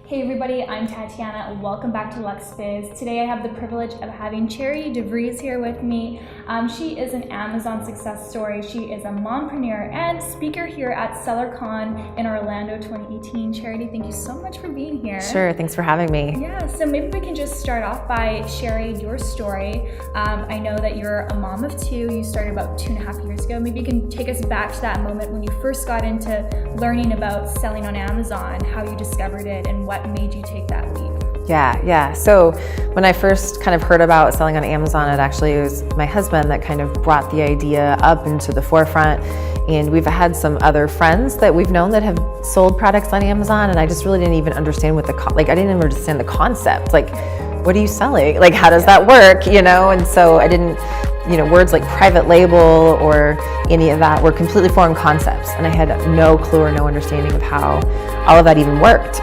Hey everybody, I'm Tatiana. Welcome back to Lux Biz. Today I have the privilege of having Cherry DeVries here with me. She is an Amazon success story. She is a mompreneur and speaker here at SellerCon in Orlando 2018. Charity, thank you so much for being here. Sure, thanks for having me. Yeah, so maybe we can just start off by sharing your story. I know that you're a mom of two. You started about 2.5 years ago. Maybe you can take us back to that moment when you first got into learning about selling on Amazon, how you discovered it, and what made you take that leap? Yeah. So when I first kind of heard about selling on Amazon, it was my husband that kind of brought the idea up into the forefront. And we've had some other friends that we've known that have sold products on Amazon, and I just really didn't even understand what I didn't even understand the concept. Like, what are you selling? Like, how does that work? And so I didn't, words like private label or any of that were completely foreign concepts, and I had no clue or no understanding of how all of that even worked.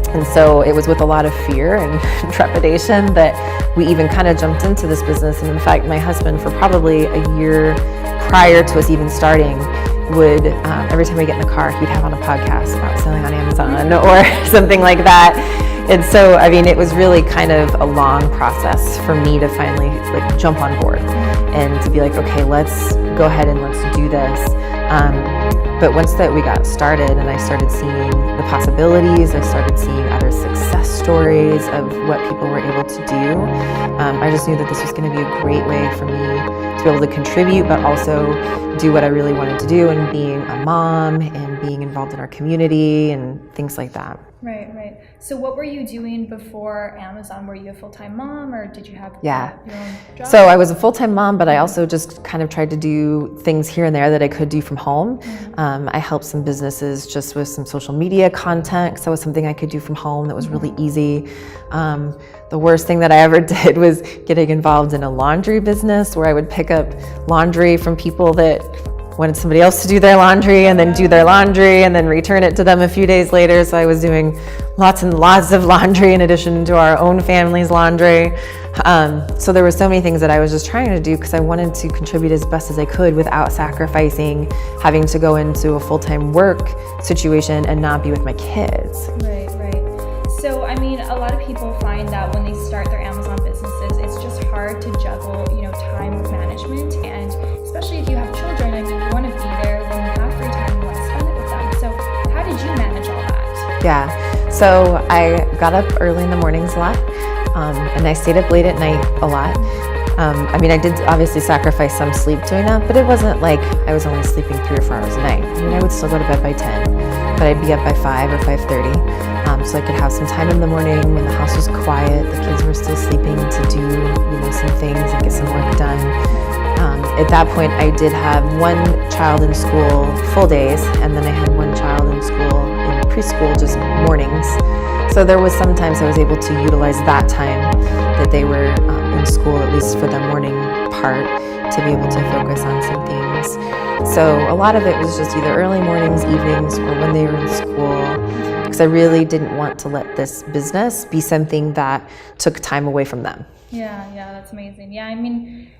And so it was with a lot of fear and trepidation that we even kind of jumped into this business. And in fact, my husband, for probably a year prior to us even starting, would, every time we get in the car, he'd have on a podcast about selling on Amazon or something like that. And so, it was really kind of a long process for me to finally jump on board and to be like, okay, let's go ahead and let's do this. But once that we got started and I started seeing the possibilities, I started seeing other success stories of what people were able to do, I just knew that this was going to be a great way for me to be able to contribute, but also do what I really wanted to do, and being a mom and being involved in our community and things like that. Right. So what were you doing before Amazon? Were you a full-time mom, or did you have your own job? So I was a full-time mom, but I also just kind of tried to do things here and there that I could do from home. Mm-hmm. I helped some businesses just with some social media content, because that was something I could do from home that was really easy. The worst thing that I ever did was getting involved in a laundry business where I would pick up laundry from people that wanted somebody else to do their laundry and then do their laundry and then return it to them a few days later. So I was doing lots and lots of laundry in addition to our own family's laundry. So there were so many things that I was just trying to do because I wanted to contribute as best as I could without sacrificing having to go into a full-time work situation and not be with my kids. Right. So, a lot of people find that when they start their Amazon businesses, it's just hard to juggle, time management, and especially if you have children, you want to be there when you have free time, you want to spend it with them. So how did you manage all that? Yeah, so I got up early in the mornings a lot, and I stayed up late at night a lot. I did obviously sacrifice some sleep doing that, but it wasn't like I was only sleeping 3 or 4 hours a night. I would still go to bed by 10, but I'd be up by 5 or 5:30. So I could have some time in the morning when the house was quiet, the kids were still sleeping, to do some things and get some work done. At that point, I did have one child in school full days, and then I had one child in school in preschool, just mornings. So there was sometimes I was able to utilize that time that they were in school, at least for the morning part, to be able to focus on some things. So a lot of it was just either early mornings, evenings, or when they were in school, because I really didn't want to let this business be something that took time away from them. Yeah, that's amazing. Yeah,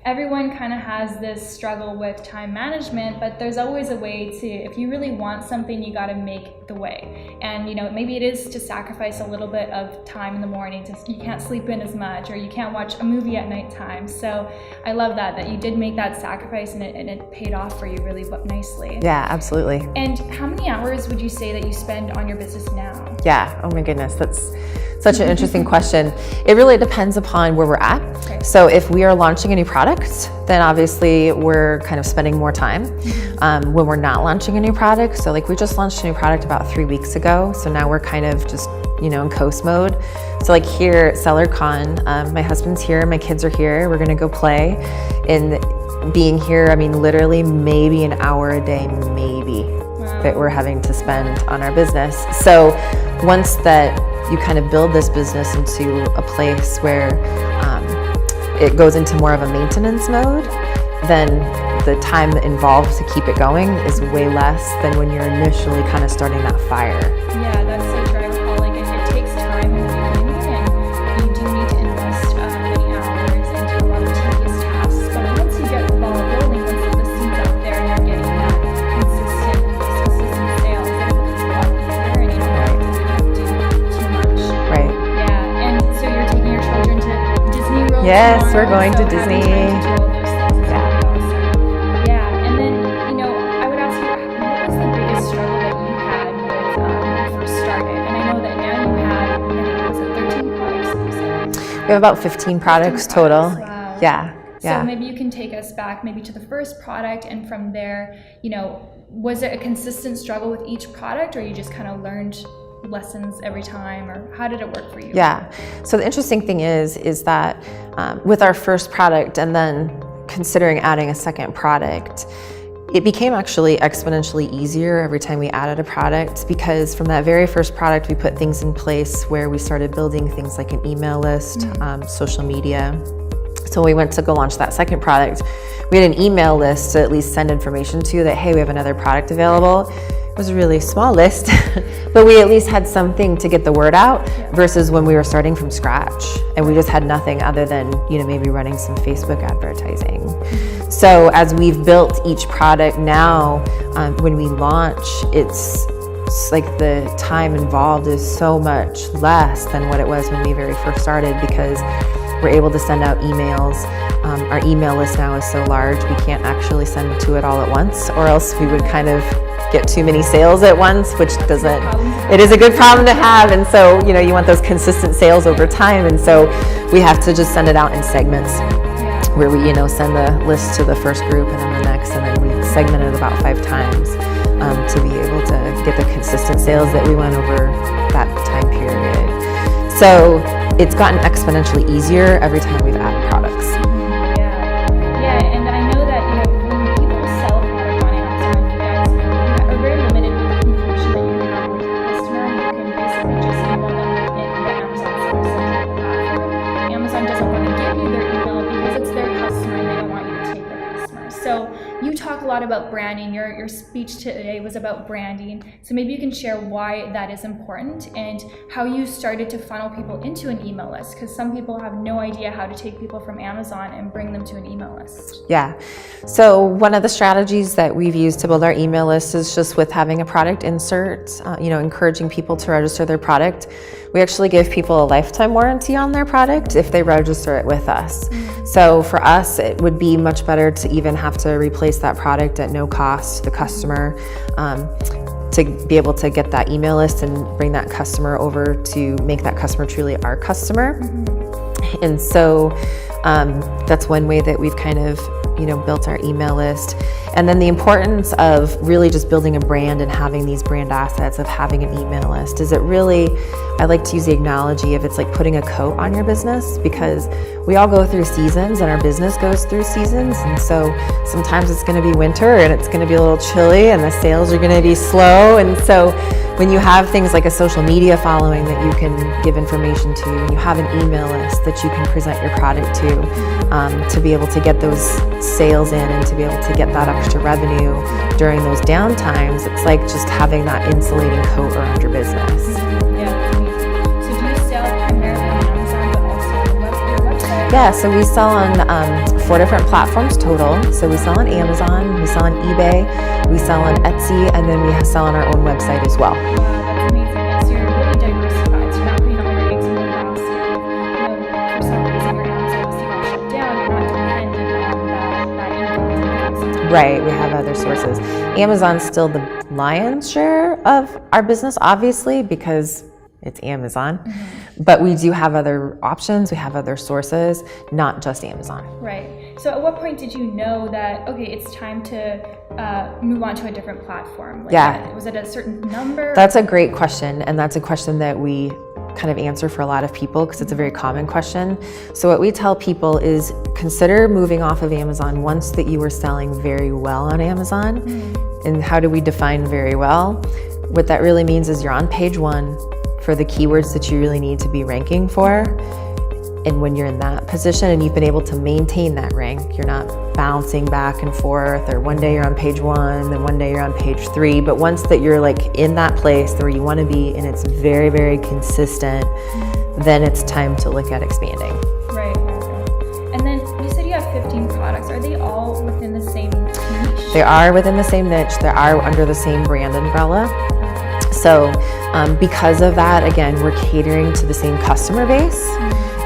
everyone kind of has this struggle with time management, but there's always a way to, if you really want something, you got to make the way. And, maybe it is to sacrifice a little bit of time in the morning, you can't sleep in as much, or you can't watch a movie at nighttime. So I love that you did make that sacrifice, and it paid off for you really nicely. Yeah, absolutely. And how many hours would you say that you spend on your business now? Yeah, oh my goodness, that's such an interesting question. It really depends upon where we're at. Okay. So if we are launching a new product, then obviously we're kind of spending more time. When we're not launching a new product, so we just launched a new product about 3 weeks ago, so now we're kind of just in coast mode. So here at SellerCon, my husband's here, my kids are here, we're gonna go play. And being here, literally maybe an hour a day, maybe, that we're having to spend on our business. So once that you kind of build this business into a place where it goes into more of a maintenance mode, then the time involved to keep it going is way less than when you're initially kind of starting that fire. Yeah, that's so true. I recall it takes time in the beginning, and you do need to invest many hours into a lot of tedious tasks. But once you get the ball rolling, once the seeds out there and you're getting that consistent sales, then it becomes a lot easier, and you don't have to do too much Yes, tomorrow, we're going so to Disney. having time to do all those things is Yeah. really awesome. Yeah, and then, I would ask you, what was the biggest struggle that you had with when you first started? And I know that now you have, I think, was it 13 products that you said? We have about 15 products total. Wow. Yeah. So maybe you can take us back maybe to the first product, and from there, was it a consistent struggle with each product, or you just kind of learned lessons every time, or how did it work for you? Yeah. So the interesting thing is that with our first product and then considering adding a second product, it became actually exponentially easier every time we added a product, because from that very first product, we put things in place where we started building things like an email list, social media. So when we went to go launch that second product, we had an email list to at least send information to that, hey, we have another product available. It was a really small list, but we at least had something to get the word out versus when we were starting from scratch and we just had nothing other than, maybe running some Facebook advertising. So as we've built each product now, when we launch, it's like the time involved is so much less than what it was when we very first started, because we're able to send out emails. Our email list now is so large, we can't actually send to it all at once, or else we would kind of get too many sales at once, which doesn't, it is a good problem to have. And so, you want those consistent sales over time. And so we have to just send it out in segments where we, send the list to the first group and then the next, and then we segment it about 5 times to be able to get the consistent sales that we want over that time period. So it's gotten exponentially easier every time we've added products. Yeah, and I know that when people sell a product on Amazon, you guys are very limited with the communication that you can have with your customer. You can basically just email them in the Amazon Seller Central platform. Amazon doesn't want to give you their email because it's their customer and they don't want you to take their customer. So you talk a lot about branding. Your speech today was about branding. So maybe you can share why that is important and how you started to funnel people into an email list, because some people have no idea how to take people from Amazon and bring them to an email list. Yeah. So one of the strategies that we've used to build our email list is just with having a product insert, encouraging people to register their product. We actually give people a lifetime warranty on their product if they register it with us. So for us, it would be much better to even have to replace that product at no cost to the customer, to be able to get that email list and bring that customer over to make that customer truly our customer. And so that's one way that we've kind of built our email list. And then the importance of really just building a brand and having these brand assets of having an email list is I like to use the analogy of it's like putting a coat on your business, because we all go through seasons and our business goes through seasons. And so sometimes it's going to be winter and it's going to be a little chilly and the sales are going to be slow. And so when you have things like a social media following that you can give information to, and you have an email list that you can present your product to be able to get those sales in and to be able to get that extra revenue during those down times, it's like just having that insulating coat around your business. Yeah. So do you sell primarily on Amazon, but also on your website? Yeah, so we sell on 4 different platforms total. So we sell on Amazon, we sell on eBay, we sell on Etsy, and then we sell on our own website as well. Wow, that's amazing. Yeah, so you're really diversified. So you're not putting all your eggs in one basket. For some reason your Amazon listing got shut down, you're not dependent on that income. Right, we have other sources. Amazon's still the lion's share of our business, obviously, because it's Amazon. But we do have other options, we have other sources, not just Amazon. Right. So at what point did you know that, okay, it's time to move on to a different platform? Was it a certain number? That's a great question, and that's a question that we kind of answer for a lot of people because it's a very common question. So what we tell people is consider moving off of Amazon once that you are selling very well on Amazon. And how do we define very well? What that really means is you're on page 1 for the keywords that you really need to be ranking for. And when you're in that position and you've been able to maintain that rank, you're not bouncing back and forth, or one day you're on page 1, then one day you're on page 3. But once that you're like in that place where you want to be and it's very, very consistent, then it's time to look at expanding. Right. And then you said you have 15 products. Are they all within the same niche? They are within the same niche. They are under the same brand umbrella. So because of that, again, we're catering to the same customer base.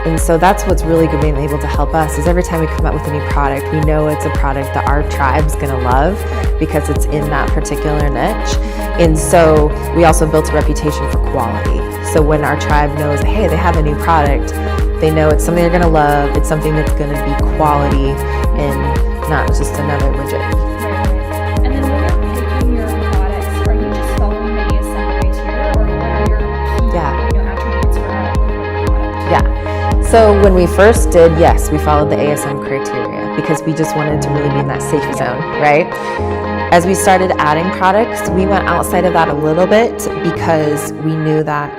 And so that's what's really good being able to help us is every time we come out with a new product, we know it's a product that our tribe's gonna love because it's in that particular niche. And so we also built a reputation for quality. So when our tribe knows, hey, they have a new product, they know it's something they're gonna love, it's something that's gonna be quality and not just another widget. And then when you're picking your products, are you just following the ASM criteria, or what are your key attributes for a product? Yeah. So when we first did, yes, we followed the ASM criteria because we just wanted to really be in that safe zone, right? As we started adding products, we went outside of that a little bit because we knew that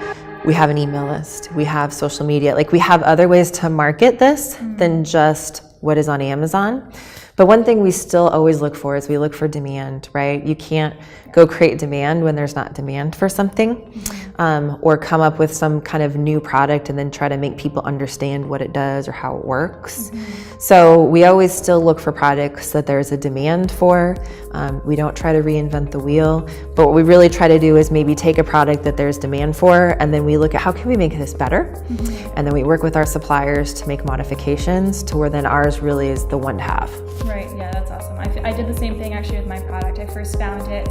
we have an email list, we have social media, like we have other ways to market this than just what is on Amazon. But one thing we still always look for is we look for demand, right? You can't go create demand when there's not demand for something, or come up with some kind of new product and then try to make people understand what it does or how it works. So we always still look for products that there's a demand for. We don't try to reinvent the wheel, but what we really try to do is maybe take a product that there's demand for, and then we look at how can we make this better? And then we work with our suppliers to make modifications to where then ours really is the one to have. Right, yeah, that's awesome. I did the same thing actually with my product. I first found it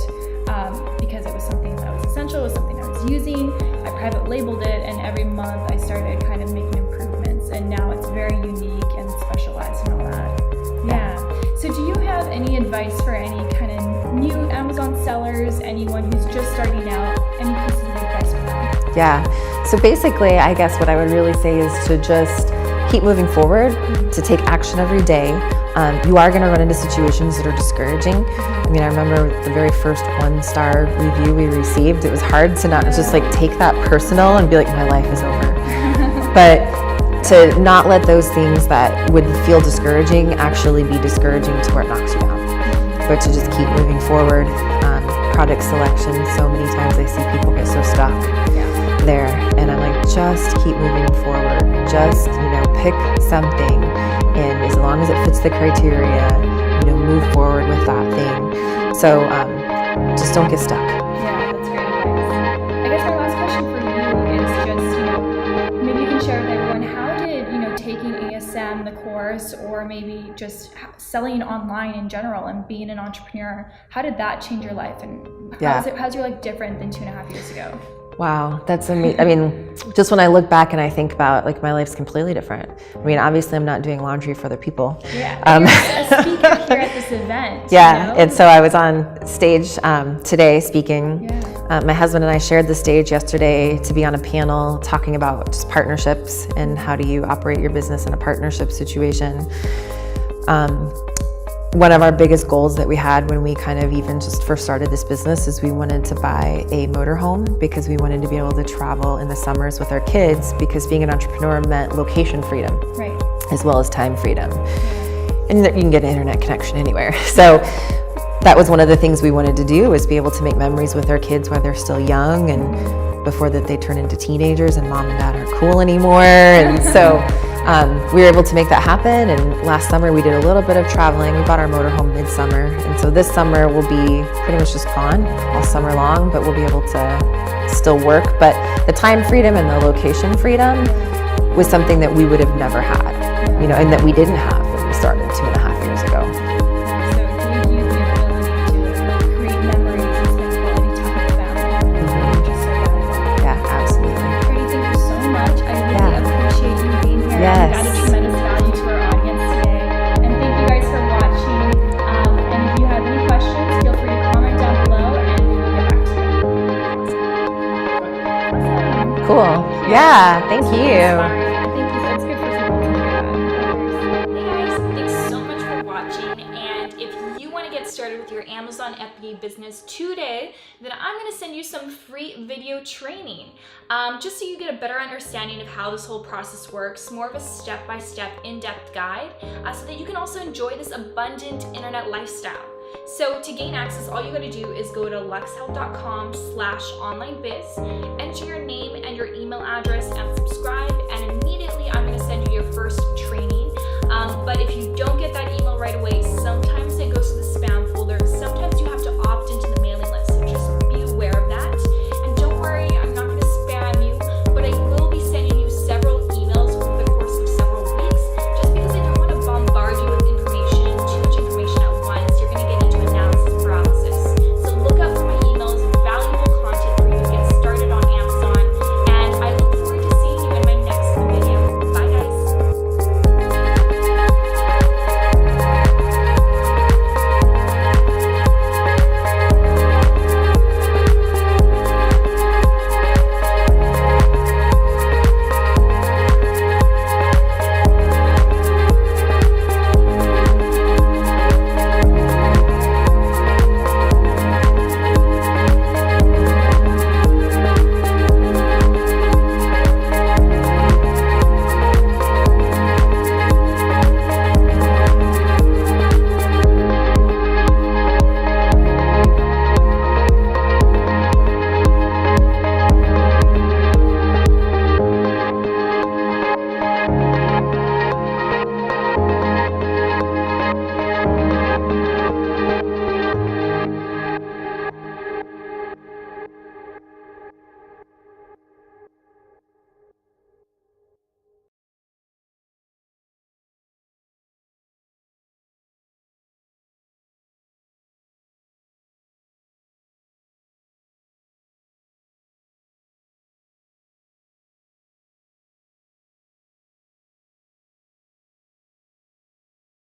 because it was something that was essential, it was something I was using. I private labeled it, and every month I started kind of making improvements, and now it's very unique and specialized and all that. Yeah. So do you have any advice for any kind of new Amazon sellers, anyone who's just starting out, any pieces of advice for them? Yeah, so basically I guess what I would really say is to just keep moving forward, to take action every day. You are going to run into situations that are discouraging. I mean, I remember the very first 1-star review we received, it was hard to not just like take that personal and be like, my life is over. But to not let those things that would feel discouraging actually be discouraging to where it knocks you down. But to just keep moving forward. Product selection, so many times I see people get so stuck there, and I'm like, just keep moving forward. Just, pick something, and as long as it fits the criteria, move forward with that thing. So just don't get stuck. Yeah, that's great advice. I guess my last question for you is just, maybe you can share with everyone, how did, taking ASM, the course, or maybe just selling online in general and being an entrepreneur, how did that change your life? And how's your life different than 2.5 years ago? Wow, that's amazing. I mean, just when I look back and I think about, like, my life's completely different. I mean, obviously I'm not doing laundry for other people. Yeah, you're a speaker here at this event. Yeah, and so I was on stage today speaking. Yeah. My husband and I shared the stage yesterday to be on a panel talking about just partnerships and how do you operate your business in a partnership situation. One of our biggest goals that we had when we kind of even just first started this business is we wanted to buy a motorhome because we wanted to be able to travel in the summers with our kids, because being an entrepreneur meant location freedom, right, as well as time freedom. And you can get an internet connection anywhere. So that was one of the things we wanted to do, was be able to make memories with our kids while they're still young and before that they turn into teenagers and mom and dad aren't cool anymore. And so we were able to make that happen, and last summer we did a little bit of traveling. We bought our motorhome midsummer, and so this summer we'll be pretty much just gone all summer long, but we'll be able to still work. But the time freedom and the location freedom was something that we would have never had, and that we didn't have when we started 2.5 years ago. So it gave you the ability to create memories and spend quality time with family. Yeah, absolutely. Katie, thank you so much. I really appreciate you being here. Yes. You've added tremendous value to our audience today. And thank you guys for watching. And if you have any questions, feel free to comment down below and we will get back to you. Awesome. Cool. Yeah, thank you. Thank you. It's good for people to hear that. Hey guys, thanks so much for watching. And if you want to get started with your Amazon FBA business today, then I'm going to send you some free video training, just so you get a better understanding of how this whole process works, more of a step-by-step, in-depth guide, so that you can also enjoy this abundant internet lifestyle. So to gain access, all you got to do is go to luxhelp.com/onlinebiz, enter your name and your email address, and